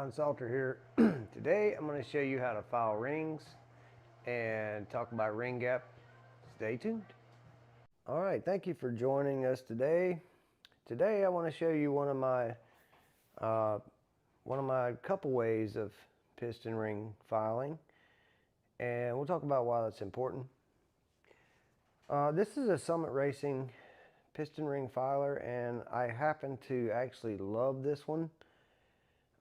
John Salter here. Today I'm going to show you how to file rings and talk about ring gap. Stay tuned. All right, thank you for joining us today. Today I want to show you one of my couple ways of piston ring filing, and we'll talk about why that's important. This is a Summit Racing piston ring filer, and I happen to actually love this one.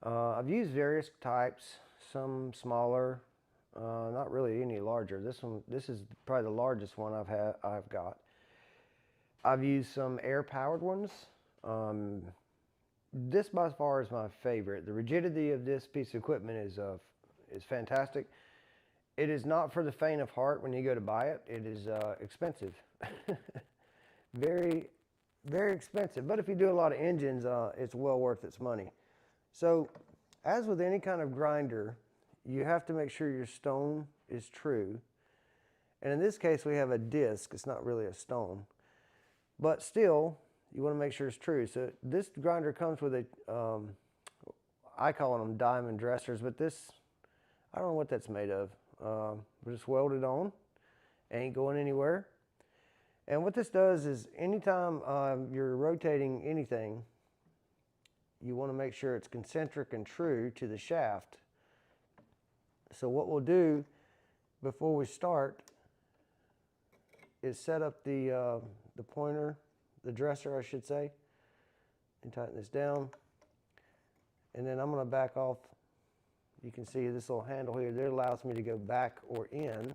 I've used various types, some smaller, not really any larger. This is probably the largest one I've got. I've used some air-powered ones. This by far is my favorite. The rigidity of this piece of equipment is fantastic. It is not for the faint of heart when you go to buy it. It is expensive, very, very expensive. But if you do a lot of engines, it's well worth its money. So, as with any kind of grinder, you have to make sure your stone is true. And in this case, we have a disc. It's not really a stone. But still, you want to make sure it's true. So this grinder comes with a, I call them diamond dressers, but this, I don't know what that's made of. Just welded on. Ain't going anywhere. And what this does is anytime you're rotating anything, you want to make sure it's concentric and true to the shaft. So what we'll do before we start is set up the pointer, the dresser I should say, and tighten this down. And then I'm going to back off. You can see this little handle here that allows me to go back or in.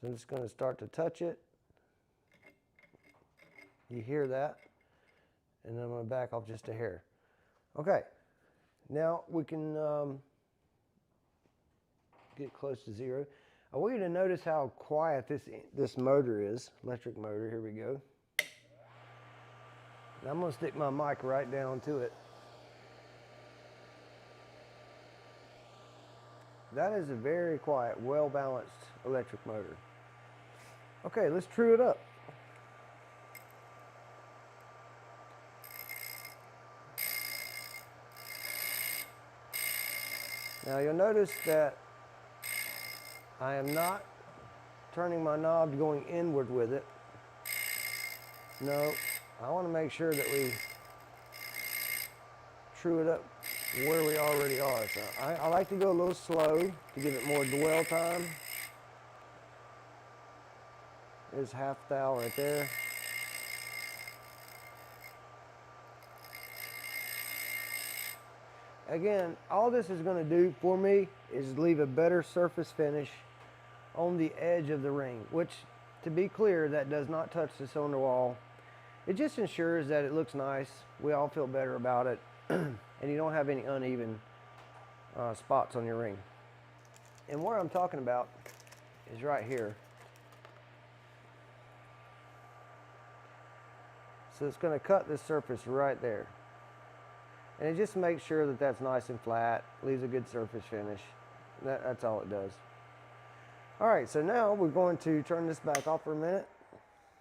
So I'm just going to start to touch it. You hear that? And then I'm going to back off just a hair. Okay, now we can get close to zero. I want you to notice how quiet this motor is, electric motor. Here we go. Now I'm going to stick my mic right down to it. That is a very quiet, well-balanced electric motor. Okay, let's true it up. Now you'll notice that I am not turning my knob going inward with it. No, I want to make sure that we true it up where we already are. So I like to go a little slow to give it more dwell time. There's half thou right there. Again, all this is going to do for me is leave a better surface finish on the edge of the ring, which, to be clear, that does not touch the cylinder wall. It just ensures that it looks nice. We all feel better about it, and you don't have any uneven spots on your ring. And what I'm talking about is right here. So it's going to cut this surface right there. And it just makes sure that that's nice and flat, leaves a good surface finish. That's all it does. All right, so now we're going to turn this back off for a minute.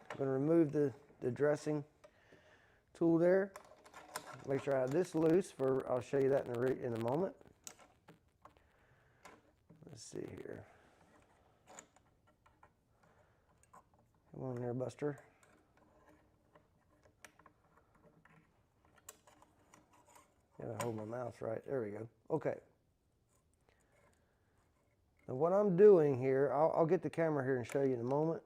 I'm going to remove the dressing tool there. Make sure I have this loose I'll show you that in a moment. Let's see here. Come on there, Buster. Gotta hold my mouse right. There we go. Okay. Now what I'm doing here, I'll get the camera here and show you in a moment.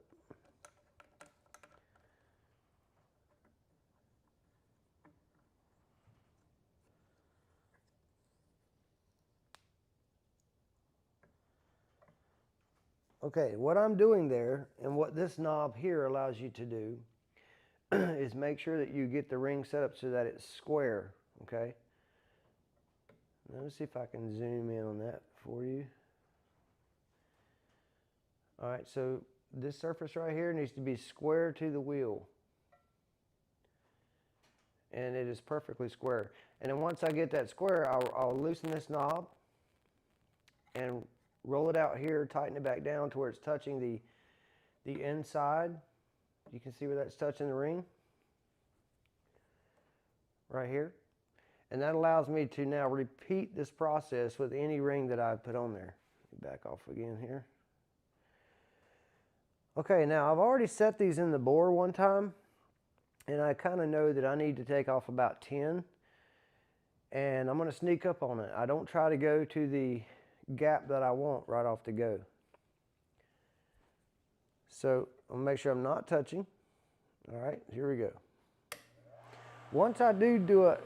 Okay, what I'm doing there, and what this knob here allows you to do, is make sure that you get the ring set up so that it's square, okay? Now, let's see if I can zoom in on that for you. All right, so this surface right here needs to be square to the wheel. And it is perfectly square. And then once I get that square, I'll loosen this knob and roll it out here, tighten it back down to where it's touching the inside. You can see where that's touching the ring. Right here. And that allows me to now repeat this process with any ring that I put on there. Back off again here. Okay, now I've already set these in the bore one time, and I kind of know that I need to take off about 10, and I'm going to sneak up on it. I don't try to go to the gap that I want right off the go. So I'm going to make sure I'm not touching. All right, here we go. Once I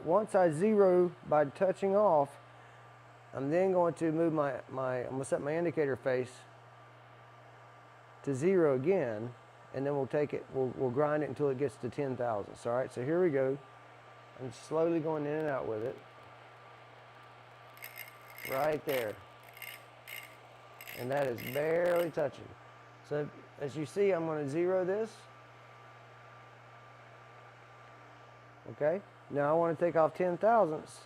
once I zero by touching off, I'm then going to move I'm going to set my indicator face to 0 again, and then we'll take it, we'll grind it until it gets to 10 thousandths. All right, so here we go. I'm slowly going in and out with it. Right there. And that is barely touching. So as you see, I'm going to 0 this. Okay, now I want to take off 10 thousandths.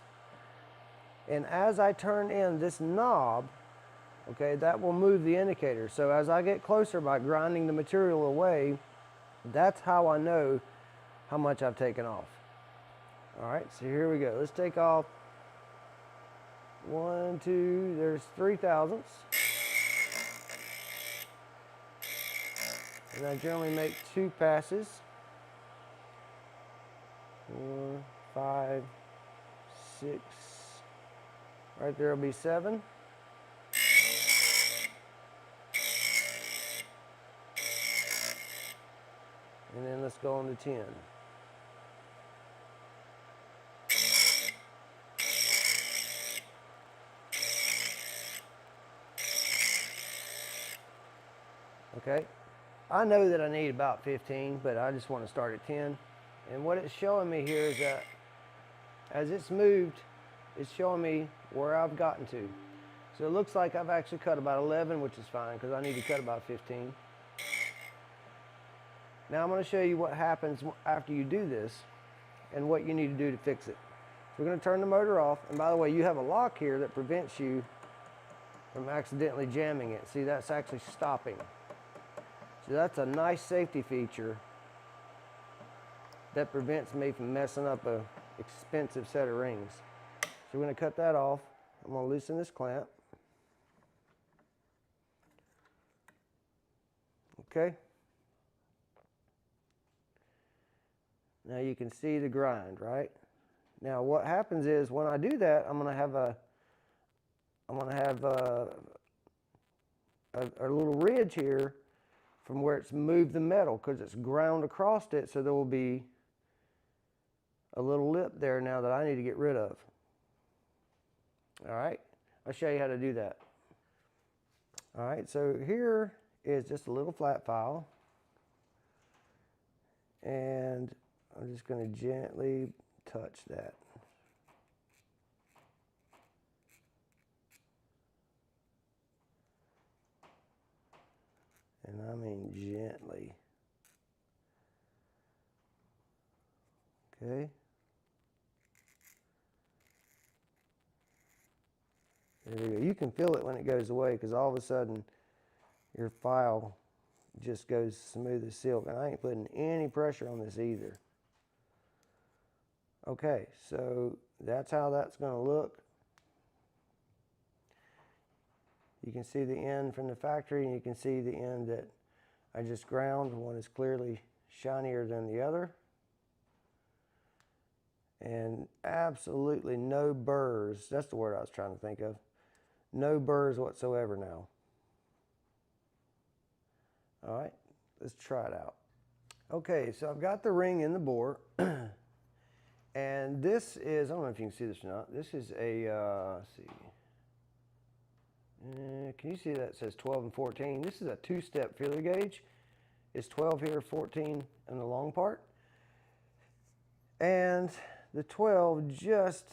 And as I turn in this knob, okay, that will move the indicator. So as I get closer by grinding the material away, that's how I know how much I've taken off. All right, so here we go. Let's take off 1, 2, there's 3 thousandths. And I generally make 2 passes. 4, 5, 6, right there will be 7. And then let's go on to 10. Okay, I know that I need about 15, but I just want to start at 10. And what it's showing me here is that as it's moved, it's showing me where I've gotten to. So it looks like I've actually cut about 11, which is fine because I need to cut about 15. Now I'm going to show you what happens after you do this and what you need to do to fix it. So we're going to turn the motor off. And by the way, you have a lock here that prevents you from accidentally jamming it. See, that's actually stopping. So that's a nice safety feature that prevents me from messing up an expensive set of rings. So we're going to cut that off. I'm going to loosen this clamp. Okay. Now you can see the grind, right? Now what happens is when I do that, I'm going to have a little ridge here from where it's moved the metal because it's ground across it, so there will be a little lip there now that I need to get rid of. All right, I'll show you how to do that. All right, so here is just a little flat file, and I'm just going to gently touch that. And I mean gently. Okay. There we go. You can feel it when it goes away because all of a sudden your file just goes smooth as silk. And I ain't putting any pressure on this either. Okay, so that's how that's going to look. You can see the end from the factory, and you can see the end that I just ground. One is clearly shinier than the other. And absolutely no burrs. That's the word I was trying to think of. No burrs whatsoever now. All right, let's try it out. Okay, so I've got the ring in the bore. And this is, I don't know if you can see this or not. This is a, let's see. Can you see that it says 12 and 14? This is a 2-step feeler gauge. It's 12 here, 14 in the long part. And the 12 just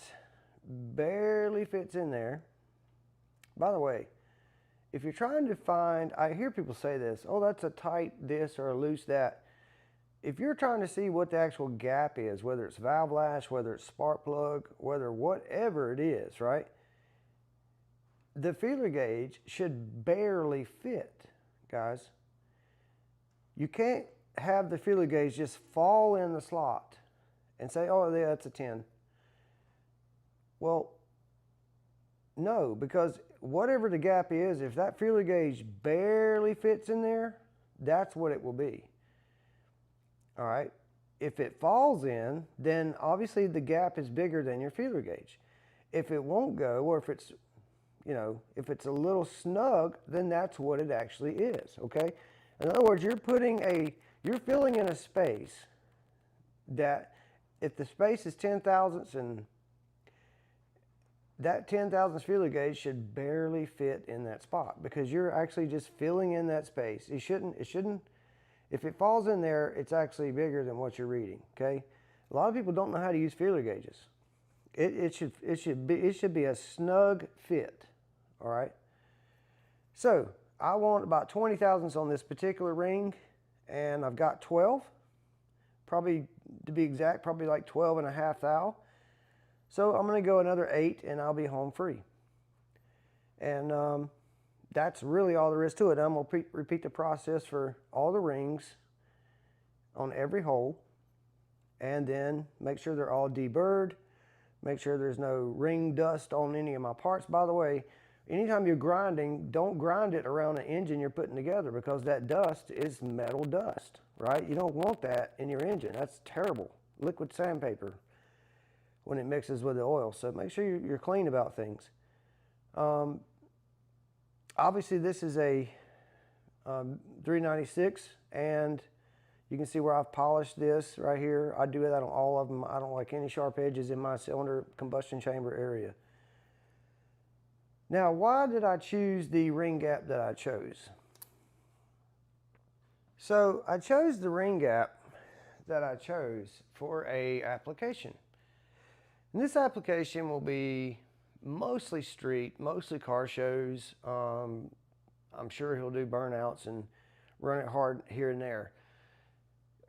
barely fits in there. By the way, if you're trying to find, I hear people say this, oh, that's a tight this or a loose that. If you're trying to see what the actual gap is, whether it's valve lash, whether it's spark plug, whether whatever it is, right? The feeler gauge should barely fit, guys. You can't have the feeler gauge just fall in the slot and say, oh, yeah, that's a 10. Well, no, because whatever the gap is, if that feeler gauge barely fits in there, that's what it will be. All right. If it falls in, then obviously the gap is bigger than your feeler gauge. If it won't go, or if it's, you know, if it's a little snug, then that's what it actually is, okay? In other words, you're filling in a space that if the space is 10 thousandths, and that 10 thousandths feeler gauge should barely fit in that spot, because you're actually just filling in that space. It shouldn't, if it falls in there, it's actually bigger than what you're reading, okay? A lot of people don't know how to use feeler gauges. It should be a snug fit, all right? So I want about 20 thousandths on this particular ring, and I've got 12, probably to be exact, probably like 12 and a half thou. So I'm going to go another 8 and I'll be home free. And that's really all there is to it. I'm going to repeat the process for all the rings on every hole, and then make sure they're all deburred. Make sure there's no ring dust on any of my parts. By the way, anytime you're grinding, don't grind it around an engine you're putting together, because that dust is metal dust, right? You don't want that in your engine. That's terrible. Liquid sandpaper when it mixes with the oil. So make sure you're clean about things. Obviously, this is a 396, and you can see where I've polished this right here. I do that on all of them. I don't like any sharp edges in my cylinder combustion chamber area. Now, why did I choose the ring gap that I chose? So I chose the ring gap that I chose for a application. And this application will be mostly street, mostly car shows. I'm sure he'll do burnouts and run it hard here and there.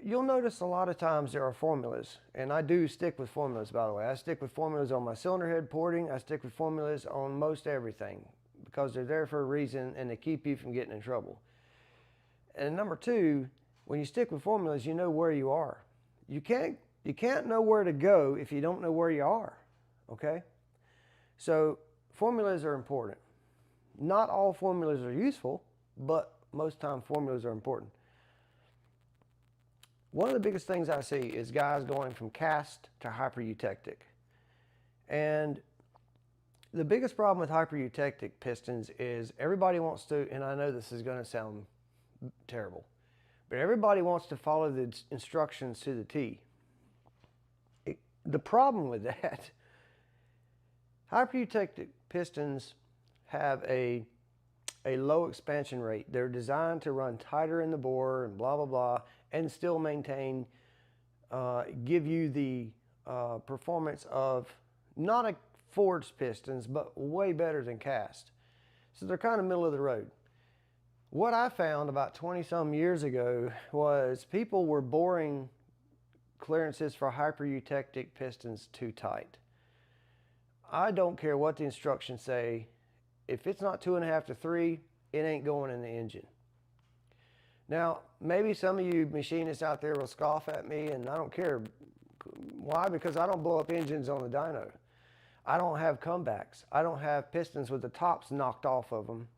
You'll notice a lot of times there are formulas, and I do stick with formulas, by the way. I stick with formulas on my cylinder head porting. I stick with formulas on most everything, because they're there for a reason, and they keep you from getting in trouble. And number two, when you stick with formulas, you know where you are. You can't know where to go if you don't know where you are, okay? So formulas are important. Not all formulas are useful, but most times formulas are important. One of the biggest things I see is guys going from cast to hypereutectic. And the biggest problem with hypereutectic pistons is everybody wants to, and I know this is going to sound terrible, but everybody wants to follow the instructions to the T. The problem with that, hypereutectic pistons have a low expansion rate. They're designed to run tighter in the bore and blah, blah, blah, and still maintain, give you the performance of not a forged pistons, but way better than cast. So they're kind of middle of the road. What I found about 20-some years ago was people were boring clearances for hypereutectic pistons too tight. I don't care what the instructions say. If it's not 2.5 to 3, it ain't going in the engine. Now, maybe some of you machinists out there will scoff at me, and I don't care. Why? Because I don't blow up engines on the dyno. I don't have comebacks. I don't have pistons with the tops knocked off of them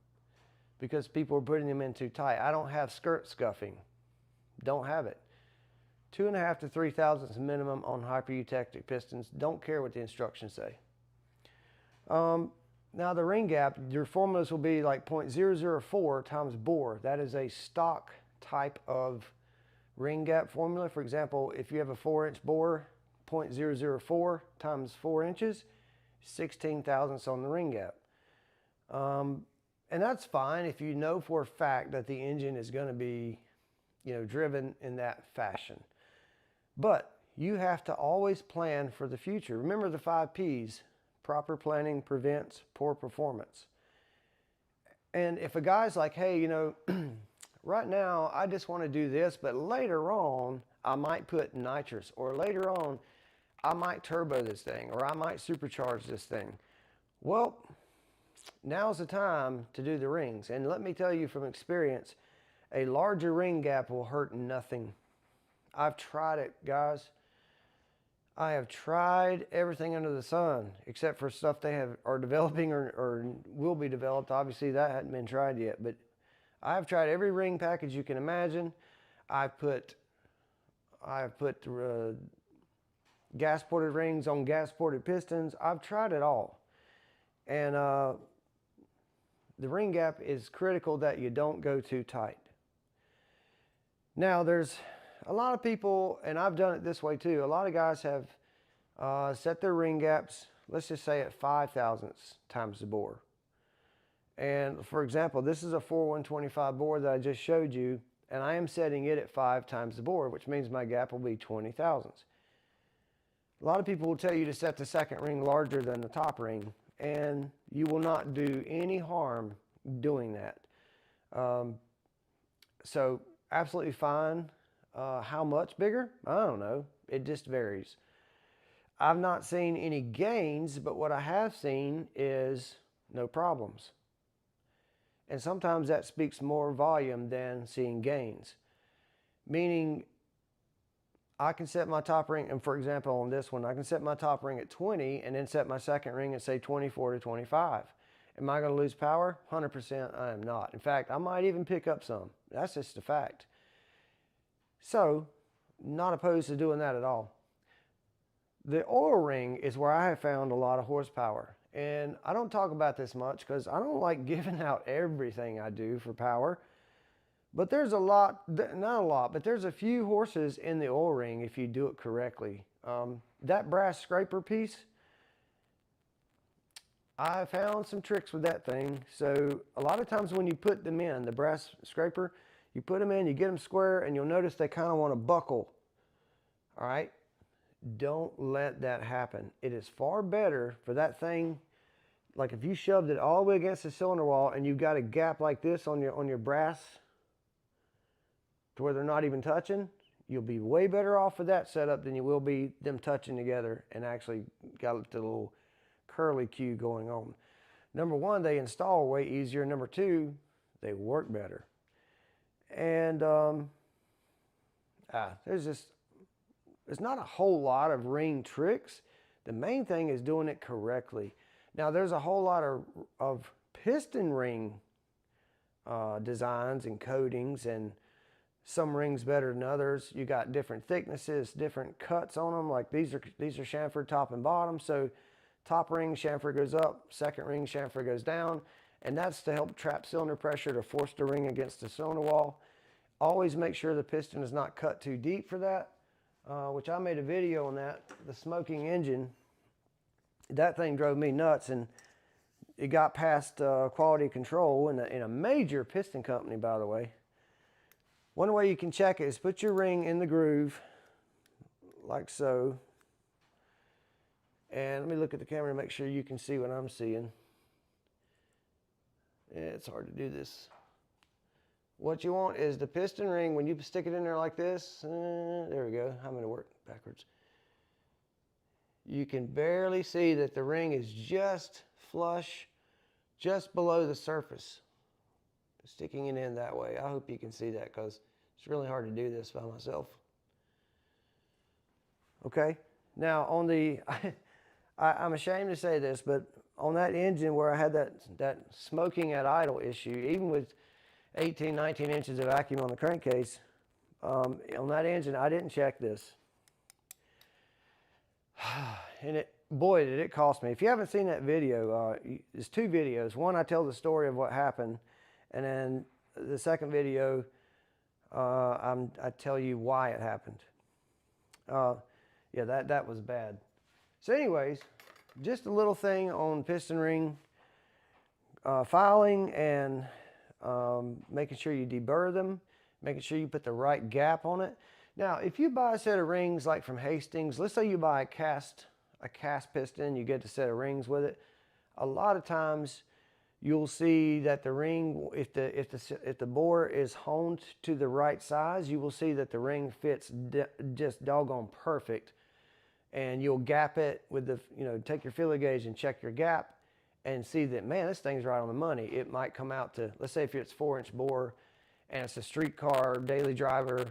because people are putting them in too tight. I don't have skirt scuffing. Don't have it. 2.5 to 3 thousandths minimum on hypereutectic pistons. Don't care what the instructions say. Now the ring gap, your formulas will be like 0.004 times bore. That is a stock type of ring gap formula. For example, if you have a 4-inch bore, 0.004 times 4 inches, 16 thousandths on the ring gap. And that's fine if you know for a fact that the engine is going to be, driven in that fashion. But you have to always plan for the future. Remember the 5 Ps. Proper planning prevents poor performance. And if a guy's like, hey, right now I just want to do this, but later on I might put nitrous, or later on I might turbo this thing, or I might supercharge this thing. Well, now's the time to do the rings. And let me tell you from experience, a larger ring gap will hurt nothing. I've tried it, guys. I have tried everything under the sun except for stuff they are developing or will be developed. Obviously, that hadn't been tried yet, but I've tried every ring package you can imagine. I've put gas-ported rings on gas-ported pistons. I've tried it all, and the ring gap is critical that you don't go too tight. Now, there's a lot of people, and I've done it this way too, a lot of guys have set their ring gaps, let's just say at 5 thousandths times the bore. And for example, this is a 4125 bore that I just showed you, and I am setting it at 5 times the bore, which means my gap will be 20 thousandths. A lot of people will tell you to set the second ring larger than the top ring, and you will not do any harm doing that. So absolutely fine. How much bigger? I don't know. It just varies. I've not seen any gains, but what I have seen is no problems. And sometimes that speaks more volume than seeing gains. Meaning, I can set my top ring, and for example on this one, I can set my top ring at 20 and then set my second ring at say 24 to 25. Am I going to lose power? 100% I am not. In fact, I might even pick up some. That's just a fact. So, not opposed to doing that at all. The oil ring is where I have found a lot of horsepower. And I don't talk about this much because I don't like giving out everything I do for power. But there's a lot, not a lot, but there's a few horses in the oil ring if you do it correctly. That brass scraper piece, I found some tricks with that thing. So a lot of times when you put them in, the brass scraper, you put them in, you get them square, and you'll notice they kind of want to buckle. All right? Don't let that happen. It is far better for that thing, like if you shoved it all the way against the cylinder wall and you've got a gap like this on your brass to where they're not even touching, you'll be way better off with that setup than you will be them touching together and actually got the little curly cue going on. Number one, they install way easier. Number two, they work better. And there's not a whole lot of ring tricks. The main thing is doing it correctly. Now, there's a whole lot of piston ring designs and coatings, and some rings better than others. You got different thicknesses, different cuts on them. Like these are chamfered top and bottom. So top ring chamfer goes up, second ring chamfer goes down, and that's to help trap cylinder pressure to force the ring against the cylinder wall. Always make sure the piston is not cut too deep for that. Which I made a video on that, the smoking engine. That thing drove me nuts, and it got past quality control in a major piston company, by the way. One way you can check it is put your ring in the groove, like so. And let me look at the camera to make sure you can see what I'm seeing. Yeah, it's hard to do this. What you want is the piston ring, when you stick it in there like this, there we go, I'm going to work backwards. You can barely see that the ring is just flush, just below the surface. Sticking it in that way. I hope you can see that because it's really hard to do this by myself. Okay, now on the, I'm ashamed to say this, but on that engine where I had that smoking at idle issue, even with 18, 19 inches of vacuum on the crankcase, on that engine, I didn't check this. And boy, did it cost me. If you haven't seen that video, there's two videos. One, I tell the story of what happened. And then the second video, I tell you why it happened. Yeah, that was bad. So anyways, just a little thing on piston ring filing and making sure you deburr them, making sure you put the right gap on it. Now, if you buy a set of rings like from Hastings, let's say you buy a cast piston, you get a set of rings with it. A lot of times you'll see that the ring, if the bore is honed to the right size, you will see that the ring fits just doggone perfect. And you'll gap it with the, take your feeler gauge and check your gap and see that, man, this thing's right on the money. It might come out to, let's say if it's 4-inch bore and it's a street car, daily driver,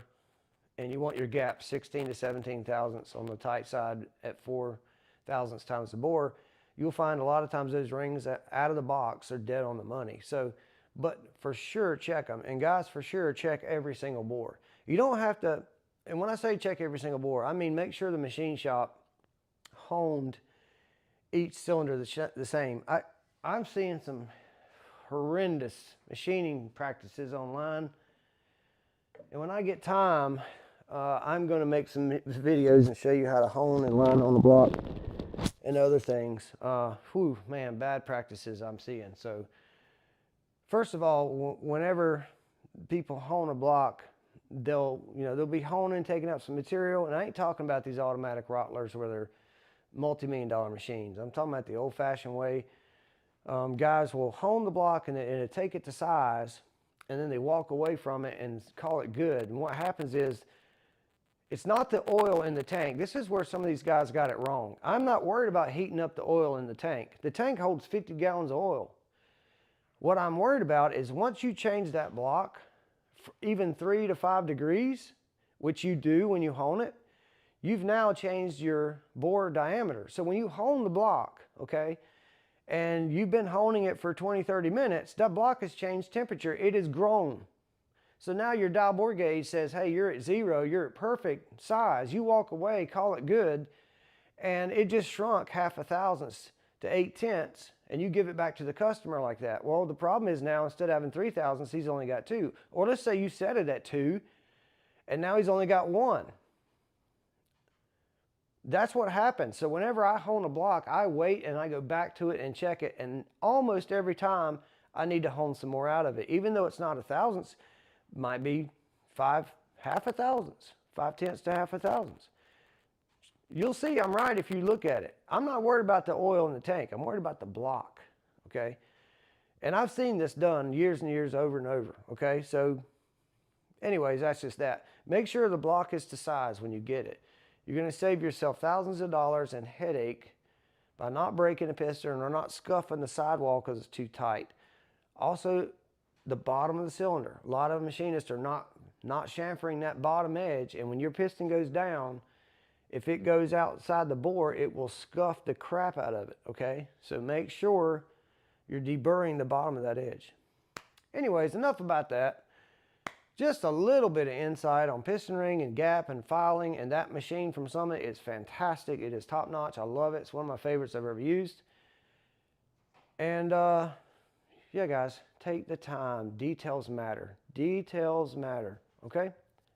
and you want your gap 16 to 17 thousandths on the tight side at 4 thousandths times the bore, you'll find a lot of times those rings out of the box are dead on the money. So, but for sure check them. And guys, for sure check every single bore. You don't have to, and when I say check every single bore, I mean make sure the machine shop honed each cylinder the same. I'm seeing some horrendous machining practices online. And when I get time, I'm going to make some videos and show you how to hone and line on the block and other things. Whew, man, bad practices I'm seeing. So first of all, whenever people hone a block, they'll be honing, taking out some material. And I ain't talking about these automatic rottlers where they're multi-million-dollar machines. I'm talking about the old-fashioned way. Guys will hone the block and take it to size, and then they walk away from it and call it good. And what happens is, it's not the oil in the tank. This is where some of these guys got it wrong. I'm not worried about heating up the oil in the tank. The tank holds 50 gallons of oil. What I'm worried about is once you change that block, even 3 to 5 degrees, which you do when you hone it, you've now changed your bore diameter. So when you hone the block, okay, and you've been honing it for 20, 30 minutes, that block has changed temperature. It has grown. So now your dial bore gauge says, hey, you're at 0, you're at perfect size. You walk away, call it good, and it just shrunk 0.5 thousandths to 0.8, and you give it back to the customer like that. Well, the problem is now instead of having 3 thousandths, he's only got 2. Or let's say you set it at 2, and now he's only got 1. That's what happens. So whenever I hone a block, I wait and I go back to it and check it, and almost every time I need to hone some more out of it. Even though it's not 1 thousandths, might be 0.5 thousandths, 0.5 to 0.5 thousandths. You'll see I'm right if you look at it. I'm not worried about the oil in the tank. I'm worried about the block, okay? And I've seen this done years and years over and over, okay? So anyways, that's just that. Make sure the block is to size when you get it. You're going to save yourself thousands of dollars and headache by not breaking a piston or not scuffing the sidewall because it's too tight. Also, the bottom of the cylinder. A lot of machinists are not chamfering that bottom edge, and when your piston goes down, if it goes outside the bore, it will scuff the crap out of it, okay? So make sure you're deburring the bottom of that edge. Anyways, enough about that. Just a little bit of insight on piston ring and gap and filing, and that machine from Summit is fantastic. It is top notch. I love it. It's one of my favorites I've ever used. And yeah, guys, take the time. Details matter. Details matter. Okay?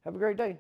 Have a great day.